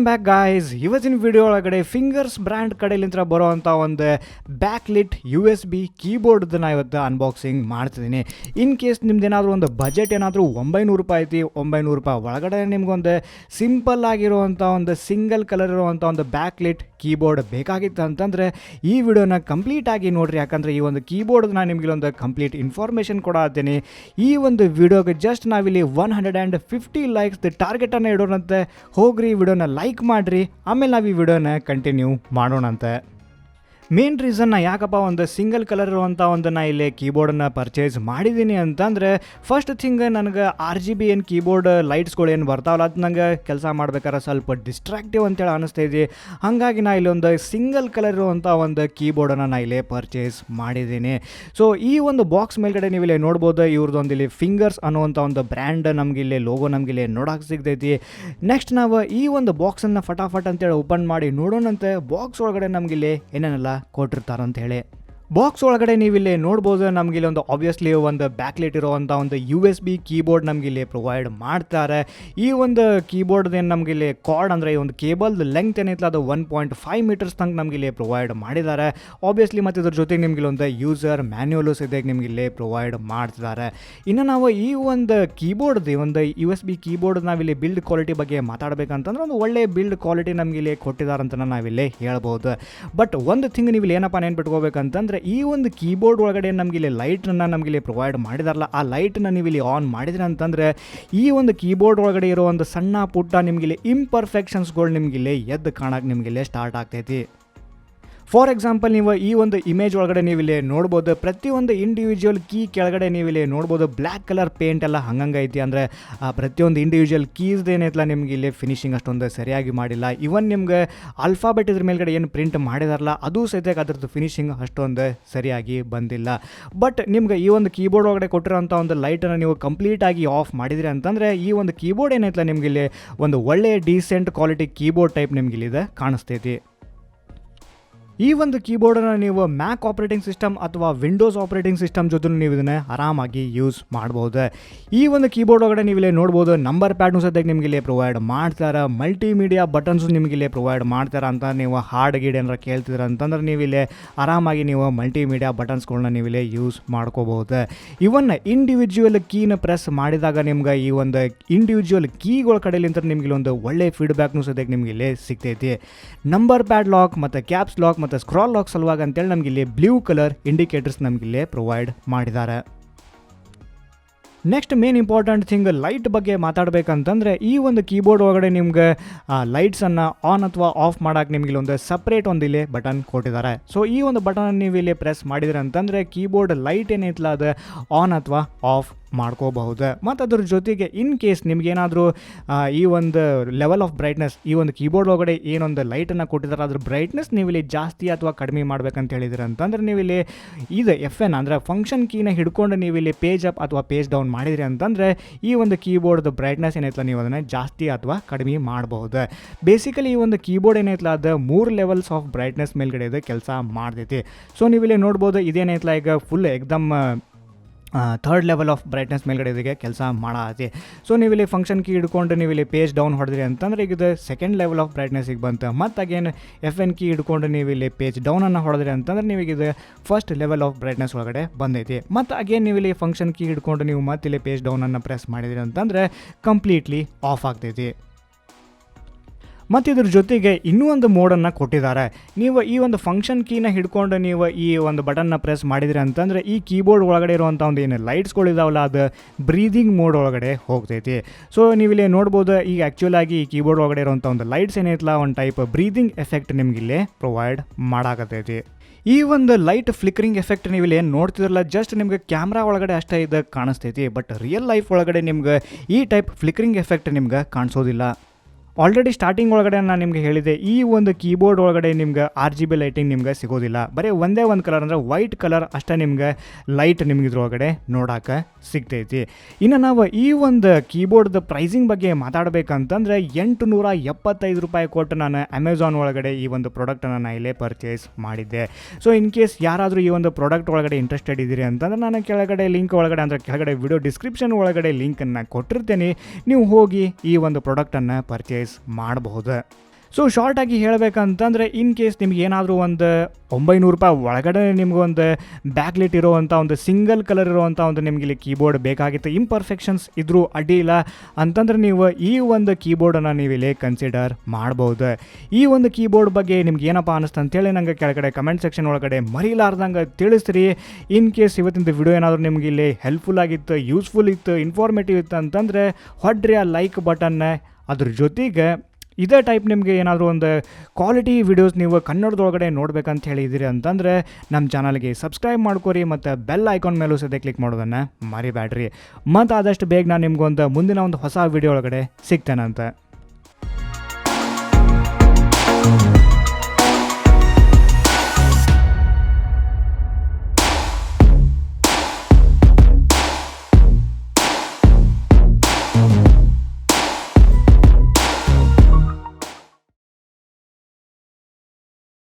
Back guys. ಇವತ್ತಿನ video ಒಳಗಡೆ fingers brand ಕಡೆಲಿಂದ ಬರೋವಂಥ ಒಂದು ಬ್ಯಾಕ್ಲಿಟ್ USB ಕೀಬೋರ್ಡ್ನ ಇವತ್ತು ಅನ್ಬಾಕ್ಸಿಂಗ್ ಮಾಡ್ತಿದ್ದೀನಿ. ಇನ್ ಕೇಸ್ ನಿಮ್ದೇನಾದರೂ ಒಂದು ಬಜೆಟ್ ಏನಾದರೂ 900 ರೂಪಾಯಿ ಐತಿ, 900 ರೂಪಾಯಿ ಒಳಗಡೆ ನಿಮ್ಗೊಂದು ಸಿಂಪಲ್ ಆಗಿರುವಂಥ ಒಂದು ಸಿಂಗಲ್ ಕಲರ್ ಇರುವಂಥ ಒಂದು ಬ್ಯಾಕ್ಲಿಟ್ ಕೀಬೋರ್ಡ್ ಬೇಕಾಗಿತ್ತು ಅಂತಂದರೆ ಈ ವಿಡಿಯೋನ ಕಂಪ್ಲೀಟ್ ಆಗಿ ನೋಡಿರಿ. ಯಾಕಂದರೆ ಈ ಒಂದು ಕೀಬೋರ್ಡ್ ನಾನು ನಿಮಗೆ ಒಂದು ಕಂಪ್ಲೀಟ್ ಇನ್ಫಾರ್ಮೇಷನ್ ಕೊಡತ್ತೀನಿ. ಈ ಒಂದು ವಿಡಿಯೋಗೆ ಜಸ್ಟ್ ನಾವಿಲ್ಲಿ 150 ಲೈಕ್ಸ್ ಟಾರ್ಗೆಟನ್ನು ಇಡೋಣಂತೆ. ಹೋಗ್ರಿ ವಿಡಿಯೋನ ಲೈಕ್ ಮಾಡಿರಿ, ಆಮೇಲೆ ನಾವು ಈ ವಿಡಿಯೋನ ಕಂಟಿನ್ಯೂ ಮಾಡೋಣಂತೆ. ಮೇನ್ ರೀಸನ್ನ ಯಾಕಪ್ಪ ಒಂದು ಸಿಂಗಲ್ ಕಲರ್ ಇರುವಂಥ ಒಂದನ್ನು ಇಲ್ಲಿ ಕೀಬೋರ್ಡನ್ನು ಪರ್ಚೇಸ್ ಮಾಡಿದ್ದೀನಿ ಅಂತಂದರೆ, ಫಸ್ಟ್ ಥಿಂಗ್ ನನಗೆ RGB ಏನು ಕೀಬೋರ್ಡ್ ಲೈಟ್ಸ್ಗಳು ಏನು ಬರ್ತಾವಲ್ಲ ಅದು ನನಗೆ ಕೆಲಸ ಮಾಡ್ಬೇಕಾದ್ರೆ ಸ್ವಲ್ಪ ಡಿಸ್ಟ್ರಾಕ್ಟಿವ್ ಅಂತೇಳಿ ಅನ್ನಿಸ್ತಾಯಿದೆ. ಹಾಗಾಗಿ ನಾ ಇಲ್ಲಿ ಒಂದು ಸಿಂಗಲ್ ಕಲರ್ ಇರುವಂಥ ಒಂದು ಕೀಬೋರ್ಡನ್ನು ನಾ ಇಲ್ಲಿ ಪರ್ಚೇಸ್ ಮಾಡಿದ್ದೀನಿ. ಸೊ ಈ ಒಂದು ಬಾಕ್ಸ್ ಮೇಲ್ಗಡೆ ನೀವು ಇಲ್ಲಿ ನೋಡ್ಬೋದು, ಇವ್ರದ್ದೊಂದು ಇಲ್ಲಿ ಫಿಂಗರ್ಸ್ ಅನ್ನುವಂಥ ಒಂದು ಬ್ರ್ಯಾಂಡ್ ನಮಗೆ ಇಲ್ಲಿ ಲೋಗೋ ನಮಗೆ ಇಲ್ಲಿ ನೋಡೋಕೆ ಸಿಗ್ತೈತಿ. ನೆಕ್ಸ್ಟ್ ನಾವು ಈ ಒಂದು ಬಾಕ್ಸನ್ನು ಫಟಾಫಟ್ ಅಂತೇಳಿ ಓಪನ್ ಮಾಡಿ ನೋಡೋಣಂತೆ. ಬಾಕ್ಸ್ ಒಳಗಡೆ ನಮಗಿಲ್ಲಿ ಏನೇನೆಲ್ಲ ಕೊಟ್ಟಿರ್ತಾರಂತ ಹೇಳಿ. ಬಾಕ್ಸ್ ಒಳಗಡೆ ನೀವಿಲ್ಲಿ ನೋಡ್ಬೋದು, ನಮಗಿಲ್ಲಿ ಒಂದು ಆಬ್ವಿಯಸ್ಲಿ ಒಂದು ಬ್ಯಾಕ್ಲೈಟ್ ಇರುವಂಥ ಒಂದು USB ಕೀಬೋರ್ಡ್ ನಮಗಿಲ್ಲಿ ಪ್ರೊವೈಡ್ ಮಾಡ್ತಾರೆ. ಈ ಒಂದು ಕೀಬೋರ್ಡ್ ಏನು ನಮಗಿಲ್ಲಿ ಕಾರ್ಡ್ ಅಂದರೆ ಈ ಒಂದು ಕೇಬಲ್ದು ಲೆಂತ್ ಏನೈತಲ್ಲ ಅದು 1.5 ಮೀಟರ್ಸ್ ತನಕ ನಮಗಿಲ್ಲಿ ಪ್ರೊವೈಡ್ ಮಾಡಿದ್ದಾರೆ. ಆಬ್ವಿಯಸ್ಲಿ ಮತ್ತು ಇದ್ರ ಜೊತೆಗೆ ನಿಮಗಿಲ್ಲಿ ಒಂದು ಯೂಸರ್ ಮ್ಯಾನ್ಯುವಲು ಸದ್ಯಕ್ಕೆ ನಿಮಗಿಲ್ಲಿ ಪ್ರೊವೈಡ್ ಮಾಡ್ತಿದ್ದಾರೆ. ಇನ್ನು ನಾವು ಈ ಒಂದು ಕೀಬೋರ್ಡ್ದು ಒಂದು USB ಕೀಬೋರ್ಡ್ ನಾವಿಲ್ಲಿ ಬಿಲ್ಡ್ ಕ್ವಾಲಿಟಿ ಬಗ್ಗೆ ಮಾತಾಡಬೇಕಂತಂದ್ರೆ ಒಂದು ಒಳ್ಳೆ ಬಿಲ್ಡ್ ಕ್ವಾಲಿಟಿ ನಮಗಿಲ್ಲಿ ಕೊಟ್ಟಿದ್ದಾರೆ ಅಂತ ನಾವಿಲ್ಲಿ ಹೇಳ್ಬೋದು. ಬಟ್ ಒಂದು ಥಿಂಗ್ ನೀವು ಇಲ್ಲಿ ಏನಪ್ಪ ನೆನ್ಪಿಟ್ಕೋಬೇಕಂತಂದ್ರೆ, ಈ ಒಂದು ಕೀಬೋರ್ಡ್ ಒಳಗಡೆ ನಮಗಿಲ್ಲಿ ಲೈಟನ್ನು ನಮಗಿಲ್ಲಿ ಪ್ರೊವೈಡ್ ಮಾಡಿದಾರಲ್ಲ, ಆ ಲೈಟನ್ನು ನೀವು ಇಲ್ಲಿ ಆನ್ ಮಾಡಿದ್ರಿ ಅಂತಂದರೆ ಈ ಒಂದು ಕೀಬೋರ್ಡ್ ಒಳಗಡೆ ಇರೋ ಒಂದು ಸಣ್ಣ ಪುಟ್ಟ ನಿಮಗಿಲ್ಲಿ ಇಂಪರ್ಫೆಕ್ಷನ್ಸ್ಗಳು ನಿಮಗಿಲ್ಲಿ ಎದ್ದು ಕಾಣಕ್ಕೆ ನಿಮಗಿಲ್ಲಿ ಸ್ಟಾರ್ಟ್ ಆಗ್ತೈತಿ. ಫಾರ್ ಎಕ್ಸಾಂಪಲ್, ನೀವು ಈ ಒಂದು ಇಮೇಜ್ ಒಳಗಡೆ ನೀವು ಇಲ್ಲಿ ನೋಡ್ಬೋದು, ಪ್ರತಿಯೊಂದು ಇಂಡಿವಿಜುವಲ್ ಕೀ ಕೆಳಗಡೆ ನೀವು ಇಲ್ಲಿ ನೋಡ್ಬೋದು ಬ್ಲ್ಯಾಕ್ ಕಲರ್ ಪೇಂಟ್ ಎಲ್ಲ ಹಂಗಂಗೆ ಐತಿ. ಅಂದರೆ ಪ್ರತಿಯೊಂದು ಇಂಡಿವಿಜುವಲ್ ಕೀಸ್ದು ಏನೈತಲ್ಲ ನಿಮ್ಗೆ ಇಲ್ಲಿ ಫಿನಿಶಿಂಗ್ ಅಷ್ಟೊಂದು ಸರಿಯಾಗಿ ಮಾಡಿಲ್ಲ. ಇವನ್ ನಿಮ್ಗೆ ಆಲ್ಫಾಬೆಟ್ ಇದ್ರ ಮೇಲ್ಗಡೆ ಏನು ಪ್ರಿಂಟ್ ಮಾಡಿದಾರಲ್ಲ ಅದು ಸಹಿತ ಅದ್ರದ್ದು ಫಿನಿಶಿಂಗ್ ಅಷ್ಟೊಂದು ಸರಿಯಾಗಿ ಬಂದಿಲ್ಲ. ಬಟ್ ನಿಮ್ಗೆ ಈ ಒಂದು ಕೀಬೋರ್ಡ್ ಒಳಗಡೆ ಕೊಟ್ಟಿರೋಂಥ ಒಂದು ಲೈಟನ್ನು ನೀವು ಕಂಪ್ಲೀಟಾಗಿ ಆಫ್ ಮಾಡಿದ್ರಿ ಅಂತಂದರೆ ಈ ಒಂದು ಕೀಬೋರ್ಡ್ ಏನೈತಲ್ಲ ನಿಮ್ಗೆ ಇಲ್ಲಿ ಒಂದು ಒಳ್ಳೆ ಡೀಸೆಂಟ್ ಕ್ವಾಲಿಟಿ ಕೀಬೋರ್ಡ್ ಟೈಪ್ ನಿಮ್ಗೆ ಇಲ್ಲಿ ಕಾಣಿಸ್ತೈತಿ. ಈ ಒಂದು ಕೀಬೋರ್ಡನ್ನು ನೀವು ಮ್ಯಾಕ್ ಆಪ್ರೇಟಿಂಗ್ ಸಿಸ್ಟಮ್ ಅಥವಾ ವಿಂಡೋಸ್ ಆಪ್ರೇಟಿಂಗ್ ಸಿಸ್ಟಮ್ ಜೊತೆ ನೀವು ಇದನ್ನು ಆರಾಮಾಗಿ ಯೂಸ್ ಮಾಡ್ಬೋದು. ಈ ಒಂದು ಕೀಬೋರ್ಡ್ ಒಳಗಡೆ ನೀವು ಇಲ್ಲಿ ನೋಡ್ಬೋದು ನಂಬರ್ ಪ್ಯಾಡ್ನು ಸದ್ಯಕ್ಕೆ ನಿಮಗೆ ಇಲ್ಲಿ ಪ್ರೊವೈಡ್ ಮಾಡ್ತಾರೆ. ಮಲ್ಟಿಮೀಡಿಯಾ ಬಟನ್ಸು ನಿಮಗೆ ಇಲ್ಲಿ ಪ್ರೊವೈಡ್ ಮಾಡ್ತಾರೆ. ಅಂತ ನೀವು ಹಾರ್ಡ್ ಗೀಡ್ ಏನಾರ ಕೇಳ್ತಿದ್ರ ಅಂತಂದ್ರೆ ನೀವು ಇಲ್ಲಿ ಆರಾಮಾಗಿ ನೀವು ಮಲ್ಟಿಮೀಡಿಯಾ ಬಟನ್ಸ್ಗಳನ್ನ ನೀವು ಇಲ್ಲಿ ಯೂಸ್ ಮಾಡ್ಕೋಬಹುದು. ಇವನ್ ಇಂಡಿವಿಜುವಲ್ ಕೀನ ಪ್ರೆಸ್ ಮಾಡಿದಾಗ ನಿಮ್ಗೆ ಈ ಒಂದು ಇಂಡಿವಿಜುವಲ್ ಕೀಗಳ ಕಡೆಲಿಂತ ನಿಮ್ಗೆ ಇಲ್ಲಿ ಒಂದು ಒಳ್ಳೆ ಫೀಡ್ಬ್ಯಾಕ್ನು ಸದ್ಯಕ್ಕೆ ನಿಮ್ಗೆ ಇಲ್ಲಿ ಸಿಗ್ತೈತಿ. ನಂಬರ್ ಪ್ಯಾಡ್ ಲಾಕ್ ಮತ್ತು ಕ್ಯಾಪ್ಸ್ ಲಾಕ್ ಮತ್ತು ಸ್ಕ್ರಾಲ್ ಲಾಕ್ ಸಲುವಾಗಿ ಅಂತೇಳಿ ನಮ್ಗೆ ಇಲ್ಲಿ ಬ್ಲೂ ಕಲರ್ ಇಂಡಿಕೇಟರ್ಸ್ ನಮಗಿಲ್ಲಿ ಪ್ರೊವೈಡ್ ಮಾಡಿದ್ದಾರೆ. Next main important thing light ಬಗ್ಗೆ ಮಾತಾಡಬೇಕಂತಂದರೆ, ಈ ಒಂದು ಕೀಬೋರ್ಡ್ ಒಳಗಡೆ ನಿಮ್ಗೆ ಲೈಟ್ಸನ್ನು ಆನ್ ಅಥವಾ ಆಫ್ ಮಾಡೋಕೆ ನಿಮ್ಗೆ ಇಲ್ಲೊಂದು ಸಪ್ರೇಟ್ ಒಂದು ಇಲ್ಲಿ ಬಟನ್ ಕೊಟ್ಟಿದ್ದಾರೆ. ಸೊ ಈ ಒಂದು ಬಟನ್ ನೀವು ಇಲ್ಲಿ ಪ್ರೆಸ್ ಮಾಡಿದ್ರೆ ಅಂತಂದರೆ ಕೀಬೋರ್ಡ್ ಲೈಟ್ ಏನೈತಲ್ಲ ಅದು ಆನ್ ಅಥವಾ ಆಫ್ ಮಾಡ್ಕೋಬಹುದು. ಮತ್ತು ಅದ್ರ ಜೊತೆಗೆ ಇನ್ ಕೇಸ್ ನಿಮ್ಗೇನಾದರೂ ಈ ಒಂದು ಲೆವೆಲ್ ಆಫ್ ಬ್ರೈಟ್ನೆಸ್ ಈ ಒಂದು ಕೀಬೋರ್ಡ್ ಒಳಗಡೆ ಏನೊಂದು ಲೈಟನ್ನು ಕೊಟ್ಟಿದ್ದಾರೆ ಅದ್ರ ಬ್ರೈಟ್ನೆಸ್ ನೀವು ಇಲ್ಲಿ ಜಾಸ್ತಿ ಅಥವಾ ಕಡಿಮೆ ಮಾಡ್ಬೇಕಂತ ಹೇಳಿದ್ರೆ ಅಂತಂದರೆ ನೀವು ಇಲ್ಲಿ ಇದು FN ಅಂದರೆ ಫಂಕ್ಷನ್ ಕೀನ ಹಿಡ್ಕೊಂಡು ನೀವು ಇಲ್ಲಿ ಪೇಜ್ ಅಪ್ ಅಥವಾ ಪೇಜ್ ಡೌನ್ ಮಾಡಿದ್ರಿ ಅಂತಂದರೆ ಈ ಒಂದು ಕೀಬೋರ್ಡ್ದು ಬ್ರೈಟ್ನೆಸ್ ಏನೈತಲ್ಲ ನೀವು ಅದನ್ನು ಜಾಸ್ತಿ ಅಥವಾ ಕಡಿಮೆ ಮಾಡಬಹುದು. ಬೇಸಿಕಲಿ ಈ ಒಂದು ಕೀಬೋರ್ಡ್ ಏನೈತಲ್ಲ ಅದು 3 ಲೆವೆಲ್ಸ್ ಆಫ್ ಬ್ರೈಟ್ನೆಸ್ ಮೇಲ್ಗಡೆ ಇದು ಕೆಲಸ ಮಾಡ್ತೈತಿ. ಸೊ ನೀವು ಇಲ್ಲಿ ನೋಡ್ಬೋದು ಇದೇನೈತಲ್ಲ ಈಗ ಫುಲ್ ಎಕ್ದಮ್ ಥರ್ಡ್ ಲೆವೆಲ್ ಆಫ್ ಬ್ರೈಟ್ನೆಸ್ ಮೇಲ್ಗಡೆ ಇದಕ್ಕೆ ಕೆಲಸ ಮಾಡತ್ತೆ. ಸೊ ನೀವು ಇಲ್ಲಿ ಫಂಕ್ಷನ್ ಕೀ ಹಿಡ್ಕೊಂಡು ನೀವು ಇಲ್ಲಿ ಪೇಜ್ ಡೌನ್ ಹೊಡೆದ್ರಿ ಅಂತಂದರೆ ಈಗ ಇದು ಸೆಕೆಂಡ್ ಲೆವೆಲ್ ಆಫ್ ಬ್ರೈಟ್ನೆಸ್ಸಿಗೆ ಬಂತು. ಮತ್ತು ಅಗೇನ್ FN ಕೀ ಹಿಡ್ಕೊಂಡು ನೀವು ಇಲ್ಲಿ ಪೇಜ್ ಡೌನನ್ನು ಹೊಡೆದ್ರಿ ಅಂತಂದರೆ ನೀವೀಗಿದು ಫಸ್ಟ್ ಲೆವೆಲ್ ಆಫ್ ಬ್ರೈಟ್ನೆಸ್ ಒಳಗಡೆ ಬಂದೈತಿ. ಮತ್ತು ಅಗೇನ್ ನೀವು ಇಲ್ಲಿ ಫಂಕ್ಷನ್ ಕೀ ಹಿಡ್ಕೊಂಡು ನೀವು ಮತ್ತೆ ಇಲ್ಲಿ ಪೇಜ್ ಡೌನನ್ನು ಪ್ರೆಸ್ ಮಾಡಿದ್ರಿ ಅಂತಂದರೆ ಕಂಪ್ಲೀಟ್ಲಿ ಆಫ್ ಆಗ್ತೈತಿ. ಮತ್ತು ಇದ್ರ ಜೊತೆಗೆ ಇನ್ನೂ ಒಂದು ಮೋಡನ್ನು ಕೊಟ್ಟಿದ್ದಾರೆ. ನೀವು ಈ ಒಂದು ಫಂಕ್ಷನ್ ಕೀನ ಹಿಡ್ಕೊಂಡು ನೀವು ಈ ಒಂದು ಬಟನ್ನ ಪ್ರೆಸ್ ಮಾಡಿದ್ರಿ ಅಂತಂದರೆ ಈ ಕೀಬೋರ್ಡ್ ಒಳಗಡೆ ಇರುವಂಥ ಒಂದು ಏನು ಲೈಟ್ಸ್ಗಳಿದಾವಲ್ಲ ಅದು ಬ್ರೀದಿಂಗ್ ಮೋಡ್ ಒಳಗಡೆ ಹೋಗ್ತೈತಿ. ಸೊ ನೀವಿಲ್ಲಿ ನೋಡ್ಬೋದು ಈಗ ಆ್ಯಕ್ಚುಲಾಗಿ ಈ ಕೀಬೋರ್ಡ್ ಒಳಗಡೆ ಇರುವಂಥ ಒಂದು ಲೈಟ್ಸ್ ಏನೈತಲ್ಲ ಒಂದು ಟೈಪ್ ಬ್ರೀದಿಂಗ್ ಎಫೆಕ್ಟ್ ನಿಮಗಿಲ್ಲಿ ಪ್ರೊವೈಡ್ ಮಾಡಾಕತ್ತೈತಿ. ಈ ಒಂದು ಲೈಟ್ ಫ್ಲಿಕರಿಂಗ್ ಎಫೆಕ್ಟ್ ನೀವು ಇಲ್ಲಿ ಏನು ನೋಡ್ತಿದ್ರಲ್ಲ ಜಸ್ಟ್ ನಿಮಗೆ ಕ್ಯಾಮ್ರಾ ಒಳಗಡೆ ಅಷ್ಟೇ ಇದು ಕಾಣಿಸ್ತೈತಿ. ಬಟ್ ರಿಯಲ್ ಲೈಫ್ ಒಳಗಡೆ ನಿಮ್ಗೆ ಈ ಟೈಪ್ ಫ್ಲಿಕರಿಂಗ್ ಎಫೆಕ್ಟ್ ನಿಮ್ಗೆ ಕಾಣಿಸೋದಿಲ್ಲ. ಆಲ್ರೆಡಿ ಸ್ಟಾರ್ಟಿಂಗ್ ಒಳಗಡೆ ನಾನು ನಿಮಗೆ ಹೇಳಿದೆ ಈ ಒಂದು ಕೀಬೋರ್ಡ್ ಒಳಗಡೆ ನಿಮ್ಗೆ RGB ಲೈಟಿಂಗ್ ನಿಮ್ಗೆ ಸಿಗೋದಿಲ್ಲ. ಬರೀ ಒಂದೇ ಒಂದು ಕಲರ್ ಅಂದರೆ ವೈಟ್ ಕಲರ್ ಅಷ್ಟೇ ನಿಮ್ಗೆ ಲೈಟ್ ನಿಮ್ಗೆ ಇದ್ರೊಳಗಡೆ ನೋಡೋಕೆ ಸಿಗ್ತೈತಿ. ಇನ್ನು ನಾವು ಈ ಒಂದು ಕೀಬೋರ್ಡ್ದು ಪ್ರೈಸಿಂಗ್ ಬಗ್ಗೆ ಮಾತಾಡಬೇಕಂತಂದರೆ 875 ರೂಪಾಯಿ ಕೊಟ್ಟು ನಾನು ಅಮೆಝಾನ್ ಒಳಗಡೆ ಈ ಒಂದು ಪ್ರಾಡಕ್ಟನ್ನು ನಾನು ಇಲ್ಲೇ ಪರ್ಚೇಸ್ ಮಾಡಿದ್ದೆ. ಸೊ ಇನ್ ಕೇಸ್ ಯಾರಾದರೂ ಈ ಒಂದು ಪ್ರಾಡಕ್ಟ್ ಒಳಗಡೆ ಇಂಟ್ರೆಸ್ಟೆಡ್ ಇದ್ದೀರಿ ಅಂತಂದರೆ ನಾನು ಕೆಳಗಡೆ ಲಿಂಕ್ ಒಳಗಡೆ ಅಂದರೆ ಕೆಳಗಡೆ ವಿಡಿಯೋ ಡಿಸ್ಕ್ರಿಪ್ಷನ್ ಒಳಗಡೆ ಲಿಂಕನ್ನು ಕೊಟ್ಟಿರ್ತೀನಿ. ನೀವು ಹೋಗಿ ಈ ಒಂದು ಪ್ರಾಡಕ್ಟನ್ನು ಪರ್ಚೇಸ್ ಮಾಡಬಹುದು. ಸೊ ಶಾರ್ಟಾಗಿ ಹೇಳಬೇಕಂತಂದರೆ ಇನ್ ಕೇಸ್ ನಿಮ್ಗೆ ಏನಾದರೂ ಒಂದು 900 ರೂಪಾಯಿ ಒಳಗಡೆ ನಿಮ್ಗೊಂದು ಬ್ಯಾಕ್ಲಿಟ್ ಇರೋವಂಥ ಒಂದು ಸಿಂಗಲ್ ಕಲರ್ ಇರೋವಂಥ ಒಂದು ನಿಮ್ಗೆ ಇಲ್ಲಿ ಕೀಬೋರ್ಡ್ ಬೇಕಾಗಿತ್ತು, ಇಂಪರ್ಫೆಕ್ಷನ್ಸ್ ಇದ್ರೂ ಅಡ್ಡಿ ಇಲ್ಲ ಅಂತಂದ್ರೆ ನೀವು ಈ ಒಂದು ಕೀಬೋರ್ಡನ್ನು ನೀವು ಇಲ್ಲಿ ಕನ್ಸಿಡರ್ ಮಾಡ್ಬೋದು. ಈ ಒಂದು ಕೀಬೋರ್ಡ್ ಬಗ್ಗೆ ನಿಮ್ಗೆ ಏನಪ್ಪ ಅನ್ನಿಸ್ತು ಅಂತೇಳಿ ನಂಗೆ ಕೆಳಗಡೆ ಕಮೆಂಟ್ ಸೆಕ್ಷನ್ ಒಳಗಡೆ ಮರಿಲಾರ್ದಂಗೆ ತಿಳಿಸ್ರಿ. ಇನ್ ಕೇಸ್ ಇವತ್ತಿನ ವಿಡಿಯೋ ಏನಾದರೂ ನಿಮ್ಗೆ ಇಲ್ಲಿ ಹೆಲ್ಪ್ಫುಲ್ ಆಗಿತ್ತು, ಯೂಸ್ಫುಲ್ ಇತ್ತು, ಇನ್ಫಾರ್ಮೇಟಿವ್ ಇತ್ತು ಅಂತಂದರೆ ಹೊಡ್ರಿ ಆ ಲೈಕ್ ಬಟನ್ನ. ಅದ್ರ ಜೊತೆಗೆ ಇದೇ ಟೈಪ್ ನಿಮಗೆ ಏನಾದರೂ ಒಂದು ಕ್ವಾಲಿಟಿ ವಿಡಿಯೋಸ್ ನೀವು ಕನ್ನಡದೊಳಗಡೆ ನೋಡ್ಬೇಕಂತ ಹೇಳಿದಿರಿ ಅಂತಂದರೆ ನಮ್ಮ ಚಾನಲ್ಗೆ ಸಬ್ಸ್ಕ್ರೈಬ್ ಮಾಡ್ಕೊರಿ ಮತ್ತು ಬೆಲ್ ಐಕಾನ್ ಮೇಲೂ ಸದ್ಯ ಕ್ಲಿಕ್ ಮಾಡೋದನ್ನು ಮರಿಬೇಡ್ರಿ. ಮತ್ತು ಆದಷ್ಟು ಬೇಗ ನಾನು ನಿಮ್ಗೊಂದು ಮುಂದಿನ ಒಂದು ಹೊಸ ವಿಡಿಯೋ ಒಳಗಡೆ ಸಿಗ್ತೇನಂತ.